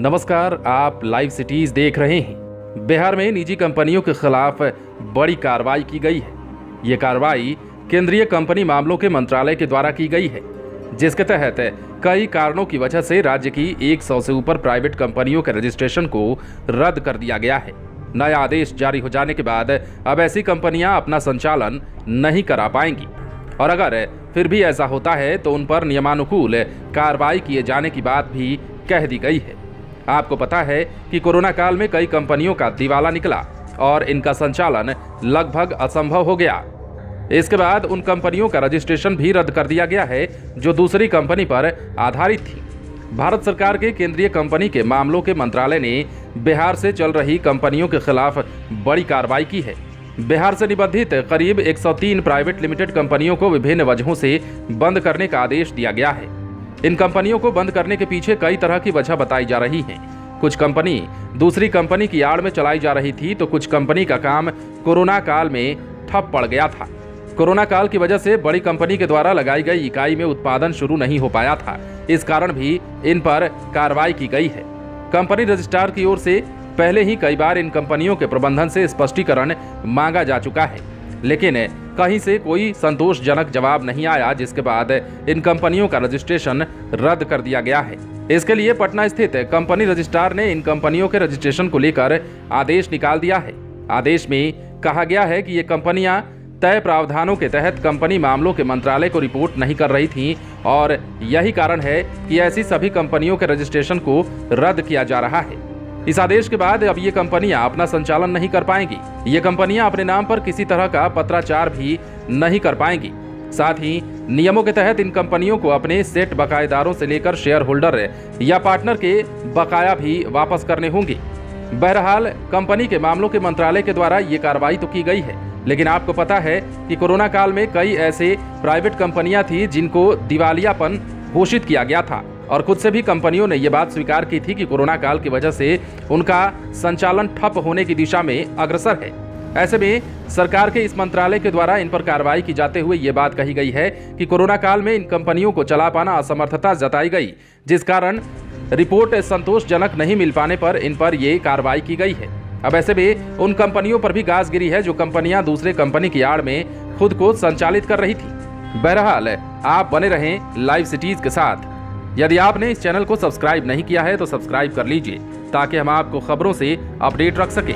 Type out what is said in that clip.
नमस्कार, आप live cities देख रहे हैं। बिहार में निजी कंपनियों के खिलाफ बड़ी कार्रवाई की गई है। ये कार्रवाई केंद्रीय कंपनी मामलों के मंत्रालय के द्वारा की गई है, जिसके तहत कई कारणों की वजह से राज्य की 100 से ऊपर प्राइवेट कंपनियों के रजिस्ट्रेशन को रद्द कर दिया गया है। नया आदेश जारी हो जाने के बाद अब ऐसी कंपनियां अपना संचालन नहीं करा पाएंगी और अगर फिर भी ऐसा होता है तो उन पर नियमानुकूल कार्रवाई किए जाने की बात भी कह दी गई है। आपको पता है कि कोरोना काल में कई कंपनियों का दिवाला निकला और इनका संचालन लगभग असंभव हो गया। इसके बाद उन कंपनियों का रजिस्ट्रेशन भी रद्द कर दिया गया है जो दूसरी कंपनी पर आधारित थी। भारत सरकार के केंद्रीय कंपनी के मामलों के मंत्रालय ने बिहार से चल रही कंपनियों के खिलाफ बड़ी कार्रवाई की है। बिहार से निबंधित करीब 103 प्राइवेट लिमिटेड कंपनियों को विभिन्न वजहों से बंद करने का आदेश दिया गया है। इन कंपनियों को बंद करने के पीछे कई तरह की वजह बताई जा रही है। कुछ कंपनी दूसरी कंपनी की आड़ में चलाई जा रही थी, तो कुछ कंपनी का काम कोरोना काल में ठप पड़ गया था। कोरोना काल की वजह से बड़ी कंपनी के द्वारा लगाई गई इकाई में उत्पादन शुरू नहीं हो पाया था। इस कारण भी इन पर कार्रवाई की गई है। कंपनी रजिस्ट्रार की ओर से पहले ही कई बार इन कंपनियों के प्रबंधन से स्पष्टीकरण मांगा जा चुका है, लेकिन कहीं से कोई संतोषजनक जवाब नहीं आया, जिसके बाद इन कंपनियों का रजिस्ट्रेशन रद्द कर दिया गया है। इसके लिए पटना स्थित कंपनी रजिस्ट्रार ने इन कंपनियों के रजिस्ट्रेशन को लेकर आदेश निकाल दिया है। आदेश में कहा गया है कि ये कंपनियां तय प्रावधानों के तहत कंपनी मामलों के मंत्रालय को रिपोर्ट नहीं कर रही थीं और यही कारण है कि ऐसी सभी कंपनियों के रजिस्ट्रेशन को रद्द किया जा रहा है। इस आदेश के बाद अब ये कंपनियां अपना संचालन नहीं कर पाएंगी। ये कंपनियां अपने नाम पर किसी तरह का पत्राचार भी नहीं कर पाएंगी। साथ ही नियमों के तहत इन कंपनियों को अपने सेट बकायेदारों से लेकर शेयर होल्डर या पार्टनर के बकाया भी वापस करने होंगे। बहरहाल कंपनी के मामलों के मंत्रालय के द्वारा ये कार्रवाई तो की गई है, लेकिन आपको पता है कि कोरोना काल में कई ऐसे प्राइवेट कंपनियां थी जिनको दिवालियापन घोषित किया गया था और खुद से भी कंपनियों ने ये बात स्वीकार की थी कि कोरोना काल की वजह से उनका संचालन ठप होने की दिशा में अग्रसर है। ऐसे में सरकार के इस मंत्रालय के द्वारा इन पर कार्रवाई की जाते हुए ये बात कही गई है कि कोरोना काल में इन कंपनियों को चला पाना असमर्थता जताई गई, जिस कारण रिपोर्ट संतोषजनक नहीं मिल पाने पर इन पर ये कार्रवाई की गई है। अब ऐसे में उन कंपनियों पर भी गाज गिरी है जो कंपनियां दूसरे कंपनी की आड़ में खुद को संचालित कर रही थी। बहरहाल आप बने रहें लाइव सिटीज के साथ। यदि आपने इस चैनल को सब्सक्राइब नहीं किया है तो सब्सक्राइब कर लीजिए ताकि हम आपको खबरों से अपडेट रख सकें।